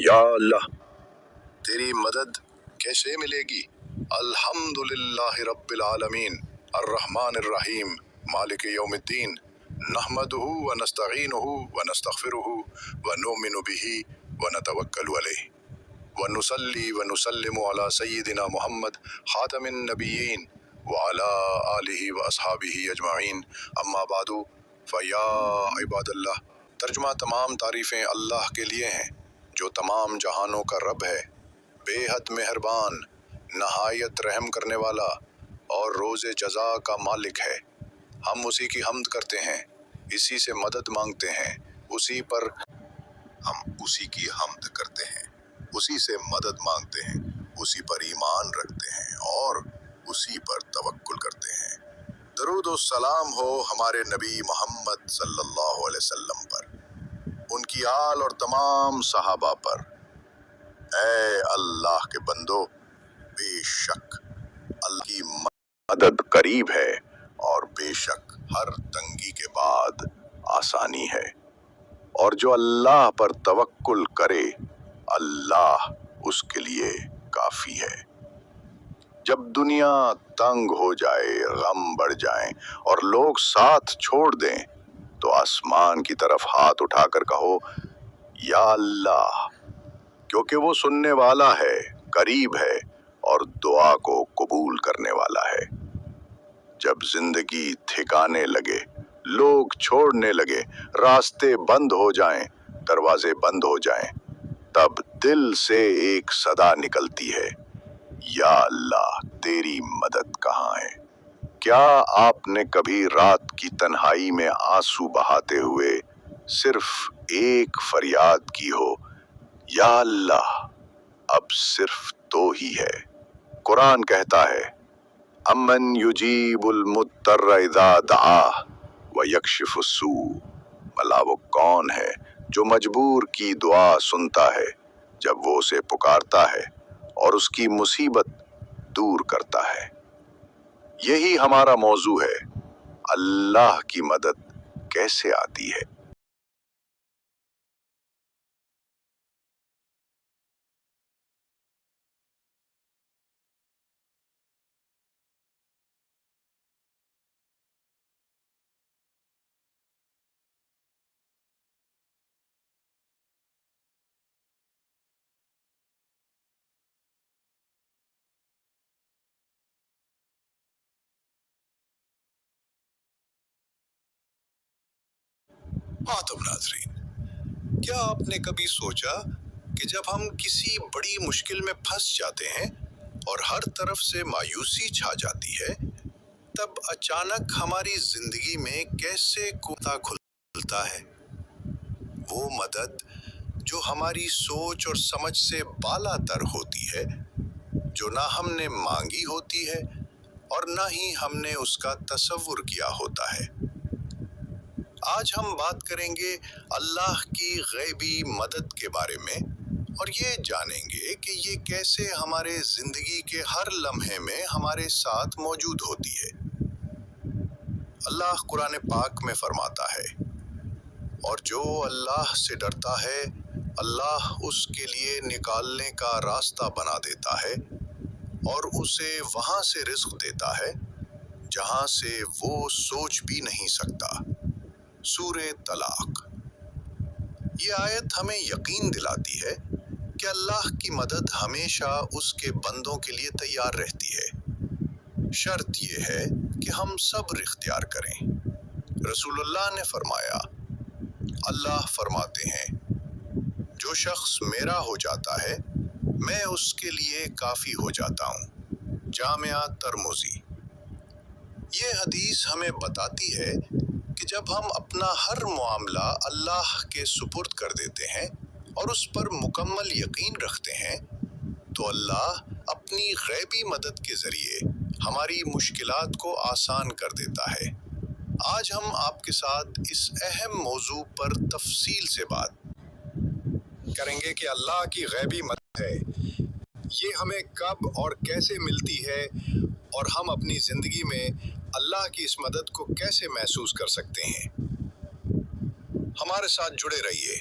یا اللہ تیری مدد کیسے ملے گی؟ الحمدللہ رب العالمین الرحمن الرحیم مالک یوم الدین نحمدہ ونستعینہ ونستغفرہ ونؤمن بہ ونتوکل علیہ ونصلی ونسلم علی سیدنا محمد خاتم النبیین وعلی آلہ واصحابہ اجمعین اما بعد فیا عباد اللہ۔ ترجمہ: تمام تعریفیں اللہ کے لیے ہیں جو تمام جہانوں کا رب ہے، بے حد مہربان، نہایت رحم کرنے والا اور روز جزا کا مالک ہے۔ ہم اسی کی حمد کرتے ہیں، اسی سے مدد مانگتے ہیں، اسی پر اسی سے مدد مانگتے ہیں، اسی پر ایمان رکھتے ہیں اور اسی پر توکل کرتے ہیں۔ درود و سلام ہو ہمارے نبی محمد صلی اللہ علیہ وسلم پر، ان کی آل اور تمام صحابہ پر۔ اے اللہ کے بندو، بے شک اللہ کی مدد قریب ہے اور بے شک ہر تنگی کے بعد آسانی ہے، اور جو اللہ پر توکل کرے اللہ اس کے لیے کافی ہے۔ جب دنیا تنگ ہو جائے، غم بڑھ جائیں اور لوگ ساتھ چھوڑ دیں تو آسمان کی طرف ہاتھ اٹھا کر کہو یا اللہ، کیونکہ وہ سننے والا ہے، قریب ہے اور دعا کو قبول کرنے والا ہے۔ جب زندگی تھکانے لگے، لوگ چھوڑنے لگے، راستے بند ہو جائیں، دروازے بند ہو جائیں، تب دل سے ایک صدا نکلتی ہے، یا اللہ تیری مدد کہاں ہے؟ کیا آپ نے کبھی رات کی تنہائی میں آنسو بہاتے ہوئے صرف ایک فریاد کی ہو، یا اللہ اب صرف تو ہی ہے؟ قرآن کہتا ہے، امن یجیب المضطر اذا دعاہ ویکشف السوء، بھلا وہ کون ہے جو مجبور کی دعا سنتا ہے جب وہ اسے پکارتا ہے اور اس کی مصیبت دور کرتا ہے۔ یہی ہمارا موضوع ہے، اللہ کی مدد کیسے آتی ہے۔ محترم ناظرین، کیا آپ نے کبھی سوچا کہ جب ہم کسی بڑی مشکل میں پھنس جاتے ہیں اور ہر طرف سے مایوسی چھا جاتی ہے، تب اچانک ہماری زندگی میں کیسے کوتا کھلتا ہے؟ وہ مدد جو ہماری سوچ اور سمجھ سے بالا تر ہوتی ہے، جو نہ ہم نے مانگی ہوتی ہے اور نہ ہی ہم نے اس کا تصور کیا ہوتا ہے۔ آج ہم بات کریں گے اللہ کی غیبی مدد کے بارے میں، اور یہ جانیں گے کہ یہ کیسے ہمارے زندگی کے ہر لمحے میں ہمارے ساتھ موجود ہوتی ہے۔ اللہ قرآن پاک میں فرماتا ہے، اور جو اللہ سے ڈرتا ہے اللہ اس کے لیے نکالنے کا راستہ بنا دیتا ہے اور اسے وہاں سے رزق دیتا ہے جہاں سے وہ سوچ بھی نہیں سکتا۔ سورہ طلاق۔ یہ آیت ہمیں یقین دلاتی ہے کہ اللہ کی مدد ہمیشہ اس کے بندوں کے لیے تیار رہتی ہے۔ شرط یہ ہے کہ ہم صبر اختیار کریں۔ رسول اللہ نے فرمایا، اللہ فرماتے ہیں، جو شخص میرا ہو جاتا ہے میں اس کے لیے کافی ہو جاتا ہوں۔ جامعہ ترمذی۔ یہ حدیث ہمیں بتاتی ہے کہ جب ہم اپنا ہر معاملہ اللہ کے سپرد کر دیتے ہیں اور اس پر مکمل یقین رکھتے ہیں تو اللہ اپنی غیبی مدد کے ذریعے ہماری مشکلات کو آسان کر دیتا ہے۔ آج ہم آپ کے ساتھ اس اہم موضوع پر تفصیل سے بات کریں گے کہ اللہ کی غیبی مدد ہے، یہ ہمیں کب اور کیسے ملتی ہے، اور ہم اپنی زندگی میں اللہ کی اس مدد کو کیسے محسوس کر سکتے ہیں۔ ہمارے ساتھ جڑے رہیے،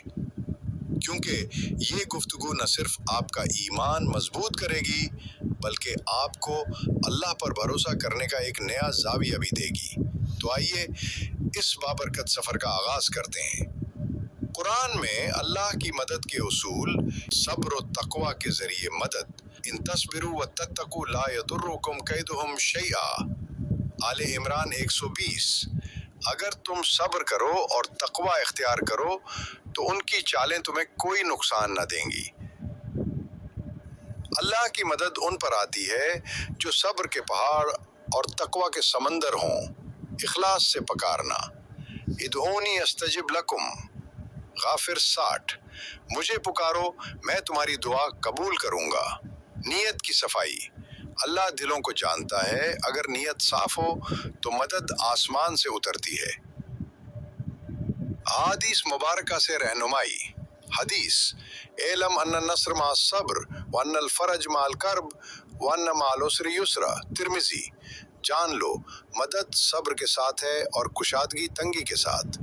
کیونکہ یہ گفتگو نہ صرف آپ کا ایمان مضبوط کرے گی بلکہ آپ کو اللہ پر بھروسہ کرنے کا ایک نیا زاویہ بھی دے گی۔ تو آئیے اس بابرکت سفر کا آغاز کرتے ہیں۔ قرآن میں اللہ کی مدد کے اصول، صبر و تقوی کے ذریعے مدد، ان تصبروا وتتقوا لا یضرکم کیدہم شیئا، آل عمران 120۔ اگر تم صبر کرو اور تقوی اختیار کرو تو ان کی چالیں تمہیں کوئی نقصان نہ دیں گی۔ اللہ کی مدد ان پر آتی ہے جو صبر کے پہاڑ اور تقوی کے سمندر ہوں۔ اخلاص سے پکارنا، ادعونی استجب لکم، غافر 60، مجھے پکارو میں تمہاری دعا قبول کروں گا۔ نیت کی صفائی، اللہ دلوں کو جانتا ہے، اگر نیت صاف ہو تو مدد آسمان سے اترتی ہے۔ احادیث مبارکہ سے رہنمائی۔ حدیث، اعلم ان النصر مع الصبر وان الفرج مع الکرب وان مع العسر یسرا، ترمذی۔ جان لو مدد صبر کے ساتھ ہے اور کشادگی تنگی کے ساتھ۔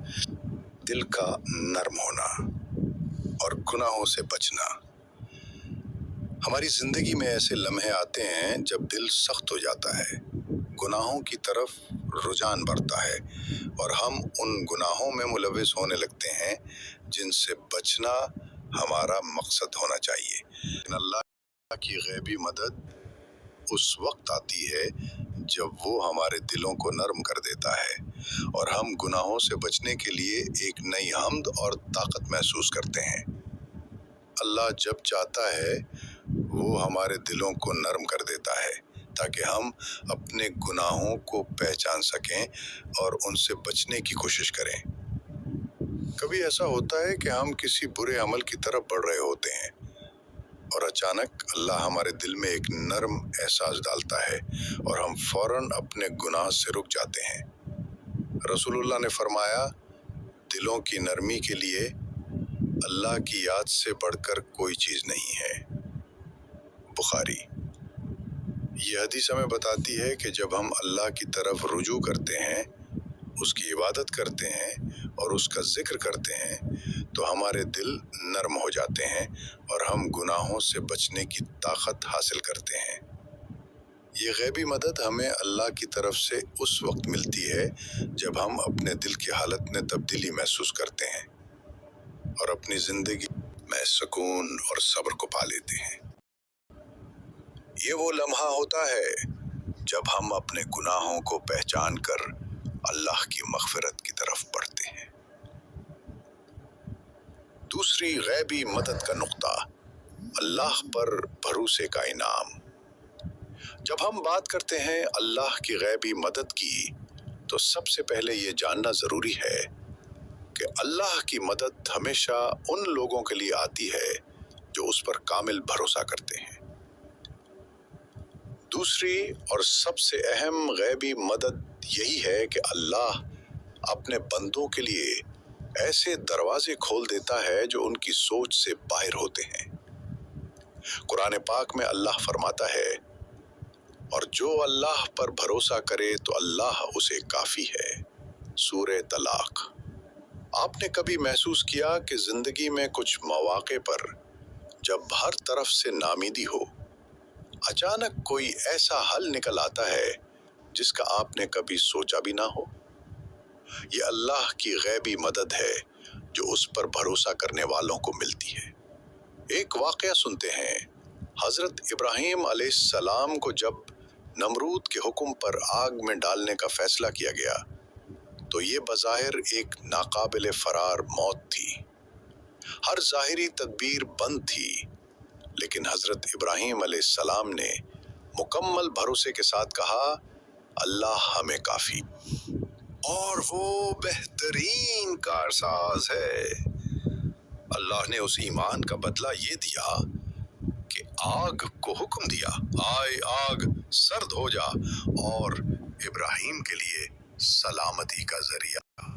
دل کا نرم ہونا اور گناہوں سے بچنا۔ ہماری زندگی میں ایسے لمحے آتے ہیں جب دل سخت ہو جاتا ہے، گناہوں کی طرف رجحان بڑھتا ہے اور ہم ان گناہوں میں ملوث ہونے لگتے ہیں جن سے بچنا ہمارا مقصد ہونا چاہیے۔ لیکن اللہ کی غیبی مدد اس وقت آتی ہے جب وہ ہمارے دلوں کو نرم کر دیتا ہے اور ہم گناہوں سے بچنے کے لیے ایک نئی حمد اور طاقت محسوس کرتے ہیں۔ اللہ جب چاہتا ہے وہ ہمارے دلوں کو نرم کر دیتا ہے تاکہ ہم اپنے گناہوں کو پہچان سکیں اور ان سے بچنے کی کوشش کریں۔ کبھی ایسا ہوتا ہے کہ ہم کسی برے عمل کی طرف بڑھ رہے ہوتے ہیں اور اچانک اللہ ہمارے دل میں ایک نرم احساس ڈالتا ہے اور ہم فوراً اپنے گناہ سے رک جاتے ہیں۔ رسول اللہ نے فرمایا، دلوں کی نرمی کے لیے اللہ کی یاد سے بڑھ کر کوئی چیز نہیں ہے۔ بخاری۔ یہ حدیث ہمیں بتاتی ہے کہ جب ہم اللہ کی طرف رجوع کرتے ہیں، اس کی عبادت کرتے ہیں اور اس کا ذکر کرتے ہیں تو ہمارے دل نرم ہو جاتے ہیں اور ہم گناہوں سے بچنے کی طاقت حاصل کرتے ہیں۔ یہ غیبی مدد ہمیں اللہ کی طرف سے اس وقت ملتی ہے جب ہم اپنے دل کی حالت میں تبدیلی محسوس کرتے ہیں اور اپنی زندگی میں سکون اور صبر کو پا لیتے ہیں۔ یہ وہ لمحہ ہوتا ہے جب ہم اپنے گناہوں کو پہچان کر اللہ کی مغفرت کی طرف بڑھتے ہیں۔ دوسری غیبی مدد کا نقطہ، اللہ پر بھروسے کا انعام۔ جب ہم بات کرتے ہیں اللہ کی غیبی مدد کی تو سب سے پہلے یہ جاننا ضروری ہے کہ اللہ کی مدد ہمیشہ ان لوگوں کے لیے آتی ہے جو اس پر کامل بھروسہ کرتے ہیں۔ دوسری اور سب سے اہم غیبی مدد یہی ہے کہ اللہ اپنے بندوں کے لیے ایسے دروازے کھول دیتا ہے جو ان کی سوچ سے باہر ہوتے ہیں۔ قرآن پاک میں اللہ فرماتا ہے، اور جو اللہ پر بھروسہ کرے تو اللہ اسے کافی ہے۔ سورہ طلاق۔ آپ نے کبھی محسوس کیا کہ زندگی میں کچھ مواقع پر جب ہر طرف سے ناامیدی ہو، اچانک کوئی ایسا حل نکل آتا ہے جس کا آپ نے کبھی سوچا بھی نہ ہو؟ یہ اللہ کی غیبی مدد ہے جو اس پر بھروسہ کرنے والوں کو ملتی ہے۔ ایک واقعہ سنتے ہیں، حضرت ابراہیم علیہ السلام کو جب نمرود کے حکم پر آگ میں ڈالنے کا فیصلہ کیا گیا تو یہ بظاہر ایک ناقابل فرار موت تھی۔ ہر ظاہری تدبیر بند تھی، لیکن حضرت ابراہیم علیہ السلام نے مکمل بھروسے کے ساتھ کہا، اللہ ہمیں کافی اور وہ بہترین کارساز ہے۔ اللہ نے اس ایمان کا بدلہ یہ دیا کہ آگ کو حکم دیا، آئے آگ سرد ہو جا، اور ابراہیم کے لیے سلامتی کا ذریعہ۔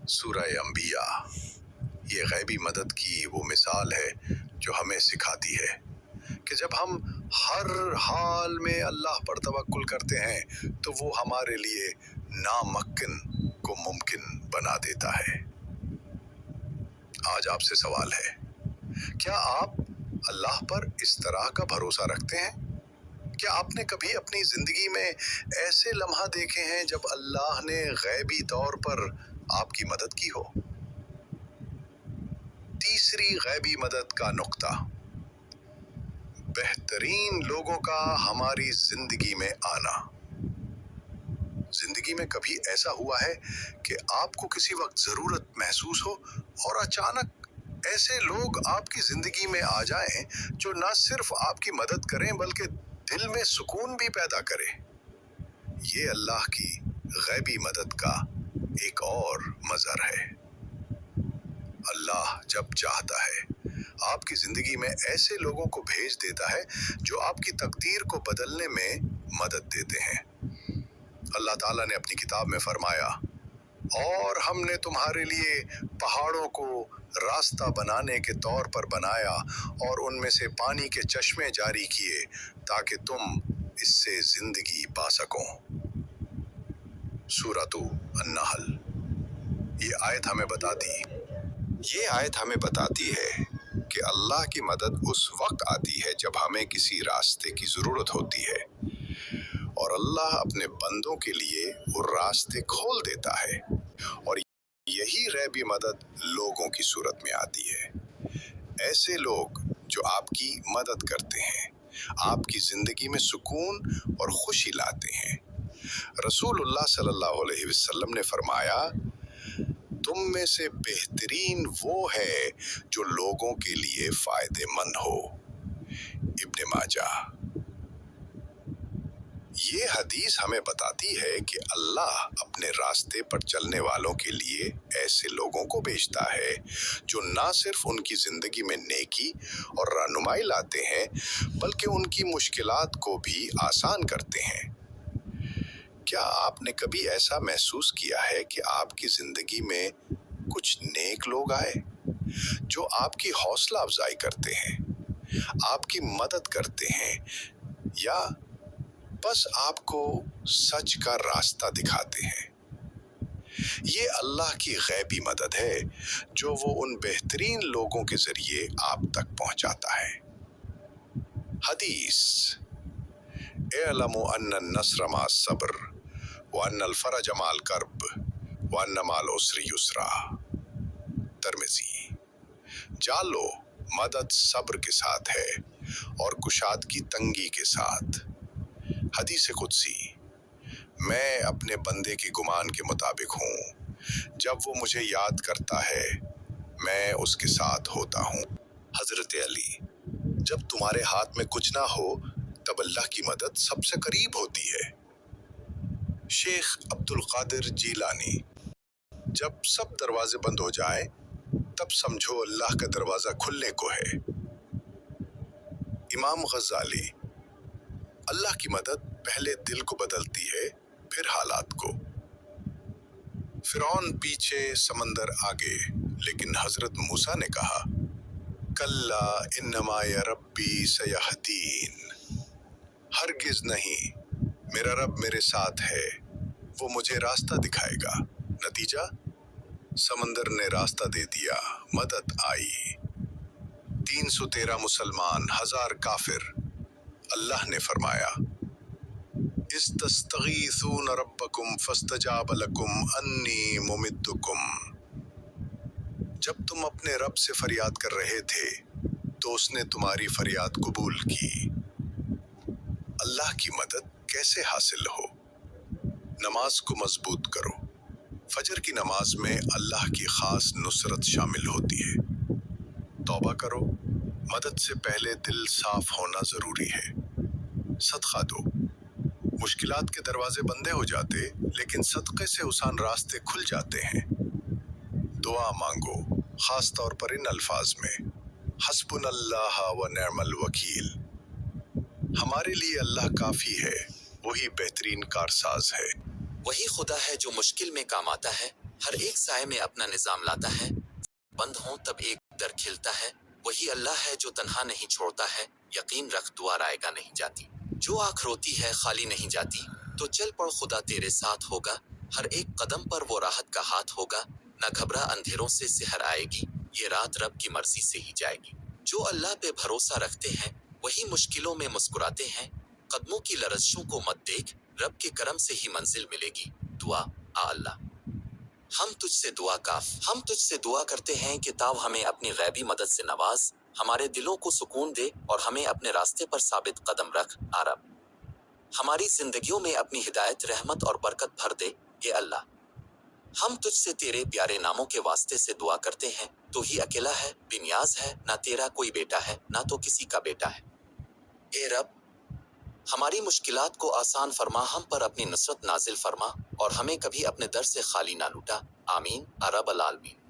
سورہ انبیاء۔ یہ غیبی مدد کی وہ مثال ہے جو ہمیں سکھاتی ہے کہ جب ہم ہر حال میں اللہ پر توکل کرتے ہیں تو وہ ہمارے لیے ناممکن کو ممکن بنا دیتا ہے۔ آج آپ سے سوال ہے، کیا آپ اللہ پر اس طرح کا بھروسہ رکھتے ہیں؟ کیا آپ نے کبھی اپنی زندگی میں ایسے لمحہ دیکھے ہیں جب اللہ نے غیبی طور پر آپ کی مدد کی ہو؟ تیسری غیبی مدد کا نقطہ، بہترین لوگوں کا ہماری زندگی میں آنا۔ زندگی میں کبھی ایسا ہوا ہے کہ آپ کو کسی وقت ضرورت محسوس ہو اور اچانک ایسے لوگ آپ کی زندگی میں آ جائیں جو نہ صرف آپ کی مدد کریں بلکہ دل میں سکون بھی پیدا کرے؟ یہ اللہ کی غیبی مدد کا ایک اور مظہر ہے۔ اللہ جب چاہتا ہے آپ کی زندگی میں ایسے لوگوں کو بھیج دیتا ہے جو آپ کی تقدیر کو بدلنے میں مدد دیتے ہیں۔ اللہ تعالیٰ نے اپنی کتاب میں فرمایا، اور ہم نے تمہارے لیے پہاڑوں کو راستہ بنانے کے طور پر بنایا اور ان میں سے پانی کے چشمے جاری کیے تاکہ تم اس سے زندگی پا سکو۔ سورۃ النحل۔ یہ آیت ہمیں بتاتی ہے کہ اللہ کی مدد اس وقت آتی ہے جب ہمیں کسی راستے کی ضرورت ہوتی ہے، اور اللہ اپنے بندوں کے لیے وہ راستے کھول دیتا ہے، اور یہی غیبی مدد لوگوں کی صورت میں آتی ہے۔ ایسے لوگ جو آپ کی مدد کرتے ہیں، آپ کی زندگی میں سکون اور خوشی لاتے ہیں۔ رسول اللہ صلی اللہ علیہ وسلم نے فرمایا، تم میں سے بہترین وہ ہے جو لوگوں کے لیے فائدہ مند ہو۔ ابن ماجہ۔ یہ حدیث ہمیں بتاتی ہے کہ اللہ اپنے راستے پر چلنے والوں کے لیے ایسے لوگوں کو بھیجتا ہے جو نہ صرف ان کی زندگی میں نیکی اور رہنمائی لاتے ہیں بلکہ ان کی مشکلات کو بھی آسان کرتے ہیں۔ کیا آپ نے کبھی ایسا محسوس کیا ہے کہ آپ کی زندگی میں کچھ نیک لوگ آئے جو آپ کی حوصلہ افزائی کرتے ہیں، آپ کی مدد کرتے ہیں، یا بس آپ کو سچ کا راستہ دکھاتے ہیں؟ یہ اللہ کی غیبی مدد ہے جو وہ ان بہترین لوگوں کے ذریعے آپ تک پہنچاتا ہے۔ حدیث، اعلموا ان النصر مع الصبر وان الفرج مع الکرب وان مع العسر یسرا۔ ترمذی۔ جان لو مدد صبر کے ساتھ ہے اور کشادگی تنگی کے ساتھ۔ حدیث قدسی، میں اپنے بندے کے گمان کے مطابق ہوں، جب وہ مجھے یاد کرتا ہے میں اس کے ساتھ ہوتا ہوں۔ حضرت علی، جب تمہارے ہاتھ میں کچھ نہ ہو تب اللہ کی مدد سب سے قریب ہوتی ہے۔ شیخ عبد القادر جیلانی، جب سب دروازے بند ہو جائیں تب سمجھو اللہ کا دروازہ کھلنے کو ہے۔ امام غزالی، اللہ کی مدد پہلے دل کو بدلتی ہے پھر حالات کو۔ فرعون پیچھے سمندر آگے، لیکن حضرت موسیٰ نے کہا، کلا انما ربی سیہدین، ہرگز نہیں، میرا رب میرے ساتھ ہے، وہ مجھے راستہ دکھائے گا۔ نتیجہ، سمندر نے راستہ دے دیا، مدد آئی۔ 313 مسلمان، 1000 کافر۔ اللہ نے فرمایا، استستغیثون ربکم فاستجاب لکم انی ممدکم۔ جب تم اپنے رب سے فریاد کر رہے تھے تو اس نے تمہاری فریاد قبول کی۔ اللہ کی مدد کیسے حاصل ہو؟ نماز کو مضبوط کرو۔ فجر کی نماز میں اللہ کی خاص نصرت شامل ہوتی ہے۔ توبہ کرو، مدد سے پہلے دل صاف ہونا ضروری ہے۔ صدقہ دو، مشکلات کے دروازے بندے ہو جاتے لیکن صدقے سے آسان راستے کھل جاتے ہیں۔ دعا مانگو، خاص طور پر ان الفاظ میں، حسبنا اللہ و نعم الوکیل، ہمارے لیے اللہ کافی ہے، وہی بہترین کارساز ہے۔ وہی خدا ہے جو مشکل میں کام آتا ہے، ہر ایک سائے میں اپنا نظام لاتا ہے، بند ہوں تب ایک در کھلتا ہے، وہی اللہ ہے جو تنہا نہیں چھوڑتا ہے، یقین رکھ دعا رائے گا نہیں جاتی، جو آنکھ روتی ہے خالی نہیں جاتی، تو چل پڑ خدا تیرے ساتھ ہوگا، ہر ایک قدم پر وہ راحت کا ہاتھ ہوگا، نہ گھبرا اندھیروں سے سحر آئے گی، یہ رات رب کی مرضی سے ہی جائے گی۔ جو اللہ پہ بھروسہ رکھتے ہیں وہی مشکلوں میں مسکراتے ہیں۔ قدموں کی لرزشوں کو مت دیکھ، رب کے کرم سے ہی منزل ملے گی۔ دعا۔ اللہ، ہم تجھ سے دعا کرتے ہیں کہ تاؤ ہمیں اپنی غیبی مدد سے نواز، ہمارے دلوں کو سکون دے اور ہمیں اپنے راستے پر ثابت قدم رکھ۔ رب، ہماری زندگیوں میں اپنی ہدایت، رحمت اور برکت بھر دے۔ اے اللہ، ہم تجھ سے تیرے پیارے ناموں کے واسطے سے دعا کرتے ہیں۔ تو ہی اکیلا ہے، بے نیاز ہے، نہ تیرا کوئی بیٹا ہے نہ تو کسی کا بیٹا ہے۔ اے رب، ہماری مشکلات کو آسان فرما، ہم پر اپنی نصرت نازل فرما اور ہمیں کبھی اپنے در سے خالی نہ لوٹا۔ آمین رب العالمین۔